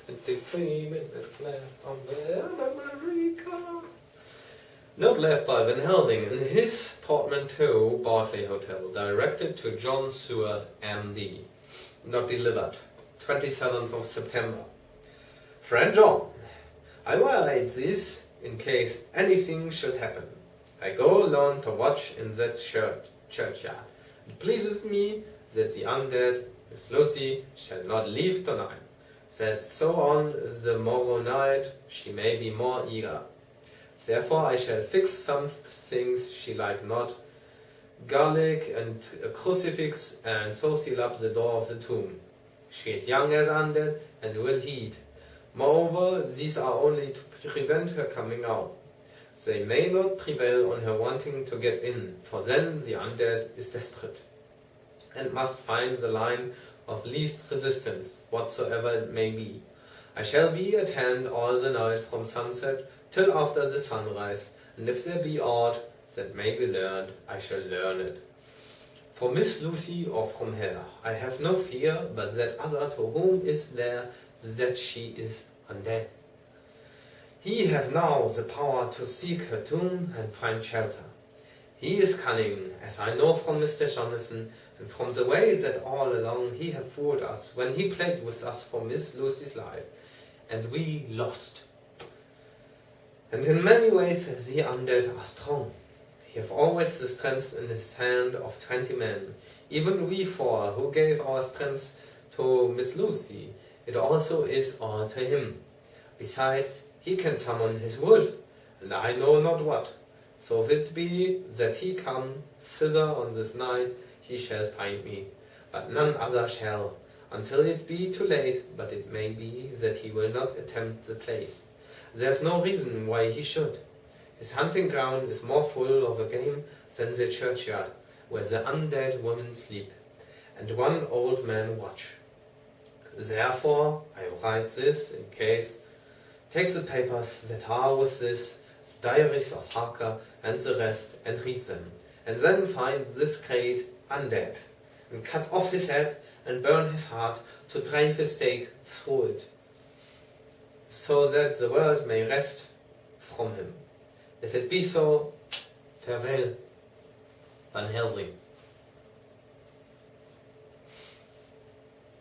23 minutes left on the America. Note left by Van Helsing in his portmanteau, Barclay Hotel, directed to John Seward, M.D. Not delivered. 27th of September. Friend John, I write this in case anything should happen. I go alone to watch in that churchyard. It pleases me that the undead, Miss Lucy, shall not leave tonight, that so on the morrow night she may be more eager. Therefore I shall fix some things she like not, garlic and a crucifix, and so seal up the door of the tomb. She is young as undead and will heed. Moreover, these are only to prevent her coming out. They may not prevail on her wanting to get in, for then the undead is desperate, and must find the line of least resistance, whatsoever it may be. I shall be at hand all the night from sunset till after the sunrise, and if there be aught that may be learned, I shall learn it. For Miss Lucy or from her, I have no fear, but that other to whom is there that she is undead. He have now the power to seek her tomb and find shelter. He is cunning, as I know from Mr. Jonathan, and from the way that all along he have fooled us when he played with us for Miss Lucy's life, and we lost. And in many ways the undead are strong. He have always the strength in his hand of 20 men. Even we four, who gave our strength to Miss Lucy, it also is all to him. Besides, he can summon his wolf, and I know not what. So if it be that he come thither on this night, he shall find me, but none other shall, until it be too late, but it may be that he will not attempt the place. There is no reason why he should. His hunting ground is more full of a game than the churchyard, where the undead women sleep, and one old man watch. Therefore, I write this in case. Take the papers that are with this, the diaries of Harker and the rest, and read them, and then find this great undead, and cut off his head, and burn his heart, to drive a stake through it, so that the world may rest from him. If it be so, farewell, Van Helsing.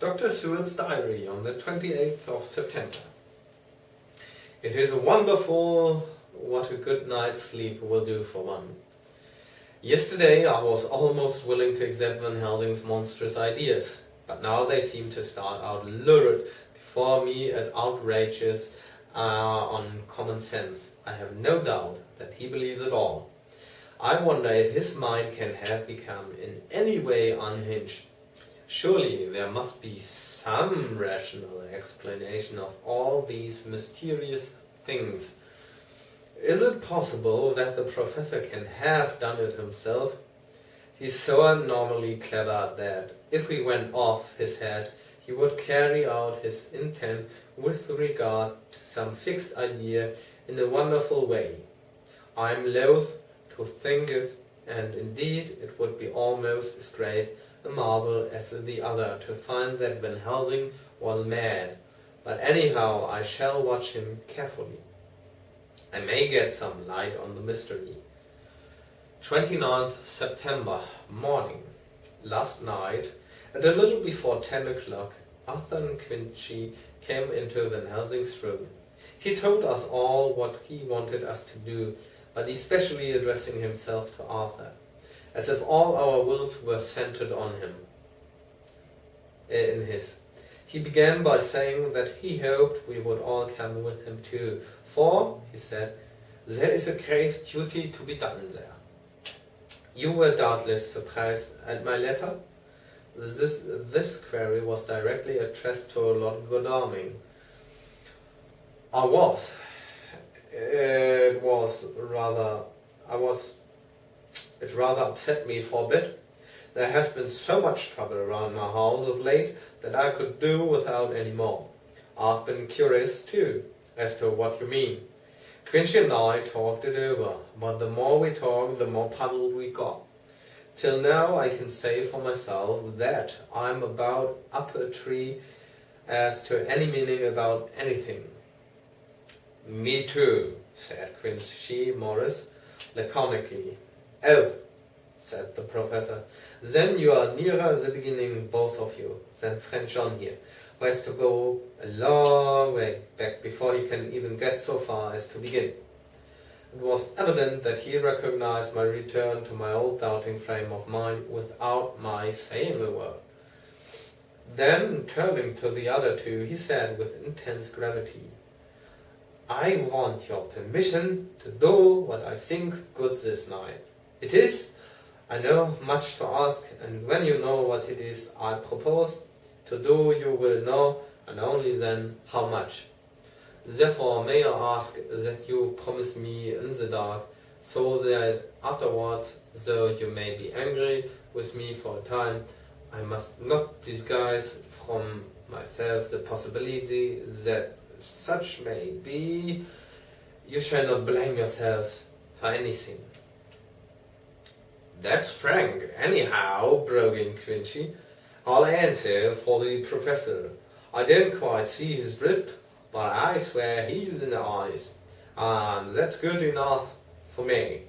Dr. Seward's diary on the 28th of September. It is wonderful what a good night's sleep will do for one. Yesterday I was almost willing to accept Van Helsing's monstrous ideas, but now they seem to start out lurid before me as outrageous on common sense. I have no doubt that he believes it all. I wonder if his mind can have become in any way unhinged. Surely there must be some rational explanation of all these mysterious things. Is it possible that the professor can have done it himself? He's so abnormally clever that if we went off his head, he would carry out his intent with regard to some fixed idea in a wonderful way. I am loath to think it, and indeed it would be almost as great a marvel as the other to find that Van Helsing was mad, but anyhow I shall watch him carefully. I may get some light on the mystery. 29th September, morning. Last night, at a little before 10 o'clock, Arthur and Quincy came into Van Helsing's room. He told us all what he wanted us to do, but especially addressing himself to Arthur, as if all our wills were centered on him. In his. He began by saying that he hoped we would all come with him too, for, he said, there is a grave duty to be done there. You were doubtless surprised at my letter? This query was directly addressed to Lord Godalming. It rather upset me for a bit. There has been so much trouble around my house of late that I could do without any more. I've been curious too, as to what you mean. Quincy and I talked it over, but the more we talked, the more puzzled we got. Till now I can say for myself that I'm about up a tree as to any meaning about anything. Me too, said Quincy Morris laconically. Oh, said the professor. Then you are nearer the beginning, both of you, than friend John here, who has to go a long way back before he can even get so far as to begin. It was evident that he recognized my return to my old doubting frame of mind without my saying a word. Then, turning to the other two, he said with intense gravity, I want your permission to do what I think good this night. It is, I know, much to ask, and when you know what it is I propose to do, you will know, and only then, how much. Therefore, may I ask that you promise me in the dark, so that afterwards, though you may be angry with me for a time, I must not disguise from myself the possibility that such may be. You shall not blame yourself for anything. That's frank, anyhow, broke in Quincy. I'll answer for the professor. I don't quite see his drift, but I swear he's in the eyes, and that's good enough for me.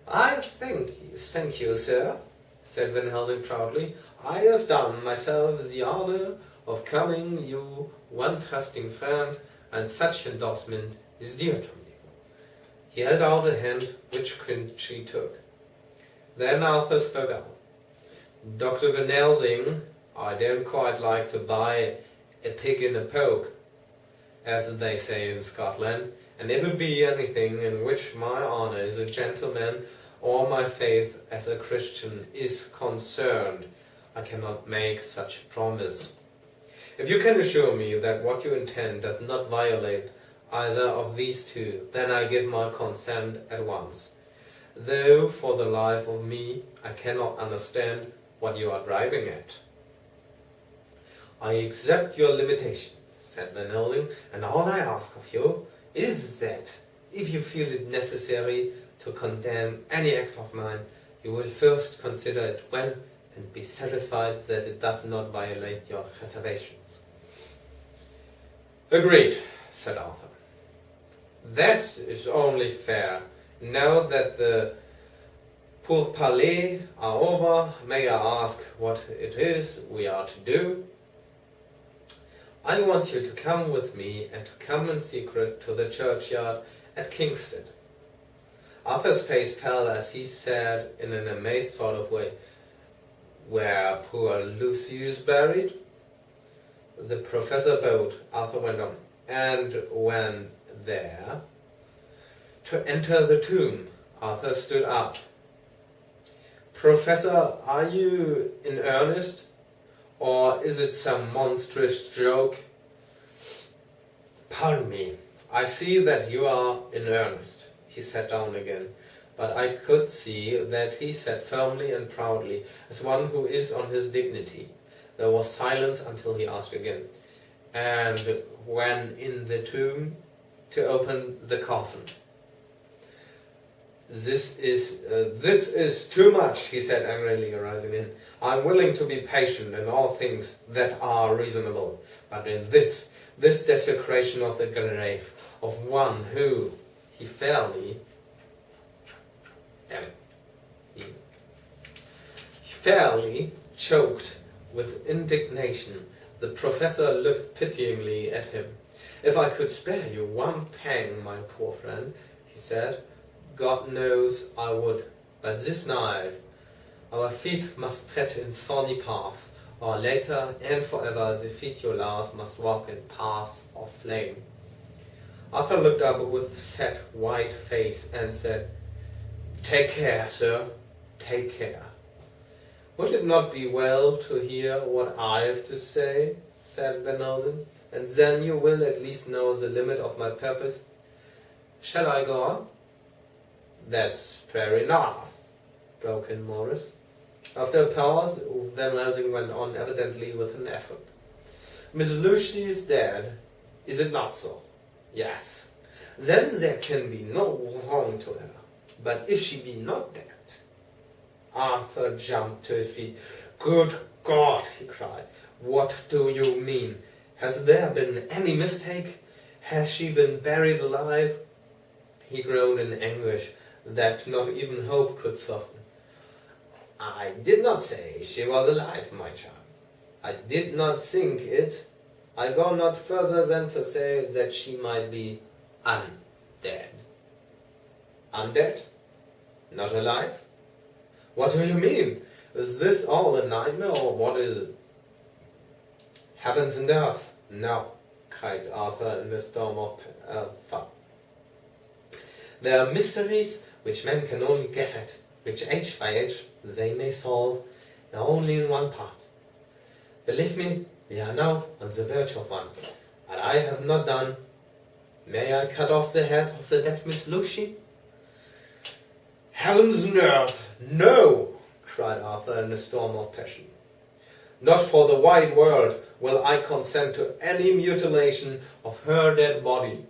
I thank you, sir, said Van Helsing proudly. I have done myself the honor of coming you one trusting friend, and such endorsement is dear to me. He held out a hand, which Quincy took. Then Arthur spoke out. Dr. Van Helsing, I don't quite like to buy a pig in a poke, as they say in Scotland, and if it be anything in which my honour as a gentleman or my faith as a Christian is concerned, I cannot make such a promise. If you can assure me that what you intend does not violate either of these two, then I give my consent at once. Though for the life of me I cannot understand what you are driving at. I accept your limitation, said Van Helsing, and all I ask of you is that, if you feel it necessary to condemn any act of mine, you will first consider it well and be satisfied that it does not violate your reservations. Agreed, said Arthur. That is only fair. Now that the pourparlers are over, may I ask what it is we are to do? I want you to come with me and to come in secret to the churchyard at Kingston. Arthur's face fell as he said in an amazed sort of way, Where poor Lucy is buried? The professor bowed. Arthur went on. And when there? To enter the tomb. Arthur stood up. Professor, are you in earnest? Or is it some monstrous joke? Pardon me. I see that you are in earnest. He sat down again. But I could see that he sat firmly and proudly, as one who is on his dignity. There was silence until he asked again. And when in the tomb, to open the coffin. This is too much, he said angrily, rising in. I am willing to be patient in all things that are reasonable, but in this desecration of the grave of one who, he fairly choked with indignation. The professor looked pityingly at him. If I could spare you one pang, my poor friend, he said, God knows I would. But this night our feet must tread in thorny paths, or later and forever the feet you love must walk in paths of flame. Arthur looked up with set white face and said, Take care, sir, take care. Would it not be well to hear what I have to say? Said Van Helsing, and then you will at least know the limit of my purpose. Shall I go on? That's fair enough, broke in Morris. After a pause, Van Helsing went on, evidently with an effort. Miss Lucy is dead, is it not so? Yes. Then there can be no wrong to her. But if she be not dead... Arthur jumped to his feet. Good God, he cried. What do you mean? Has there been any mistake? Has she been buried alive? He groaned in anguish that not even hope could soften. I did not say she was alive, my child. I did not think it. I go not further than to say that she might be undead. Undead? Not alive? What do you mean? Is this all a nightmare, or what is it? Heavens and earth, no, cried Arthur in a storm of thought. There are mysteries which men can only guess at, which age by age they may solve only in one part. Believe me, we are now on the verge of one, and I have not done. May I cut off the head of the dead Miss Lucy? Heavens and earth, no! Cried Arthur in a storm of passion. Not for the wide world will I consent to any mutilation of her dead body.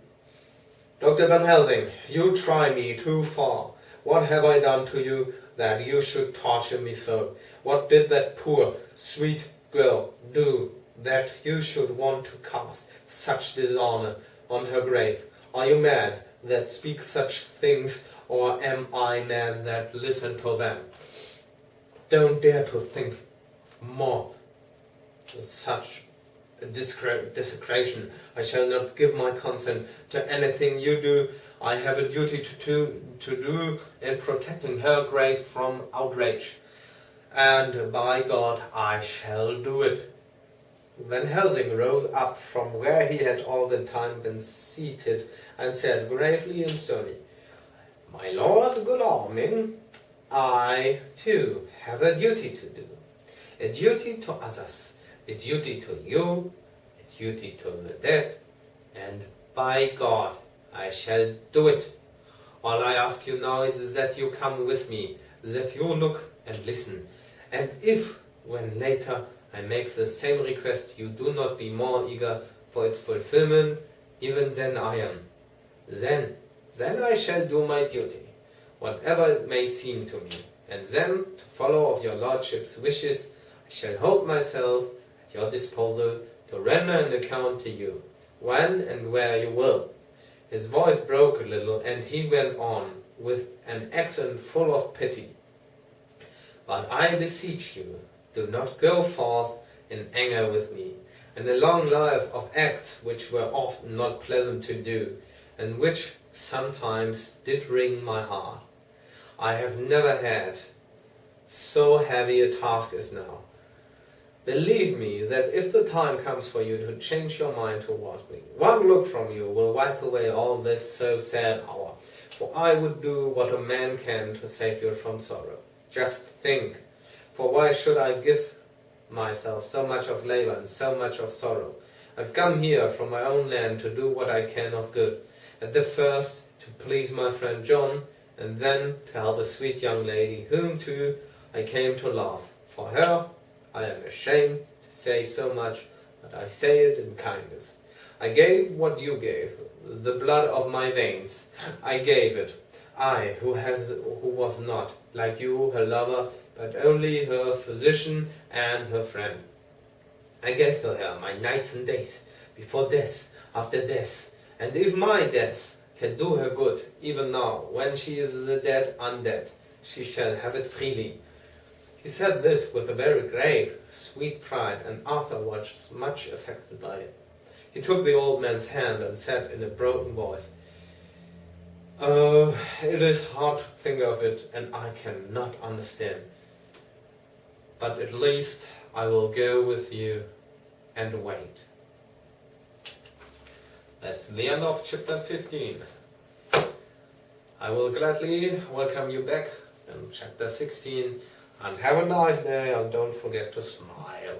Dr. Van Helsing, you try me too far. What have I done to you that you should torture me so? What did that poor, sweet girl do that you should want to cast such dishonor on her grave? Are you mad that speak such things, or am I mad that listen to them? Don't dare to think of more such desecration. I shall not give my consent to anything you do. I have a duty to do in protecting her grave from outrage, and by God I shall do it. Van Helsing rose up from where he had all the time been seated and said gravely and sternly, My Lord Godalming, I too have a duty to do, a duty to others, a duty to you, a duty to the dead, and by God I shall do it. All I ask you now is that you come with me, that you look and listen, and if, when later I make the same request, you do not be more eager for its fulfillment, even than I am, then I shall do my duty, whatever it may seem to me, and then, to follow of your lordship's wishes, I shall hold myself at your disposal to render an account to you, when and where you will. His voice broke a little, and he went on with an accent full of pity. But I beseech you, do not go forth in anger with me, and a long life of acts which were often not pleasant to do, and which sometimes did wring my heart. I have never had so heavy a task as now. Believe me that if the time comes for you to change your mind towards me, one look from you will wipe away all this so sad hour, for I would do what a man can to save you from sorrow. Just think, for why should I give myself so much of labor and so much of sorrow? I've come here from my own land to do what I can of good, at the first to please my friend John, and then to help a sweet young lady, whom too I came to love. For her I am ashamed to say so much, but I say it in kindness. I gave what you gave, the blood of my veins. I gave it. I, who was not, like you, her lover, but only her physician and her friend. I gave to her my nights and days, before death, after death, and if my death can do her good, even now, when she is the dead undead, she shall have it freely. He said this with a very grave, sweet pride, and Arthur was much affected by it. He took the old man's hand and said in a broken voice, Oh, it is hard to think of it, and I cannot understand. But at least I will go with you and wait. That's the end of chapter 15. I will gladly welcome you back in chapter 16, and have a nice day, and don't forget to smile.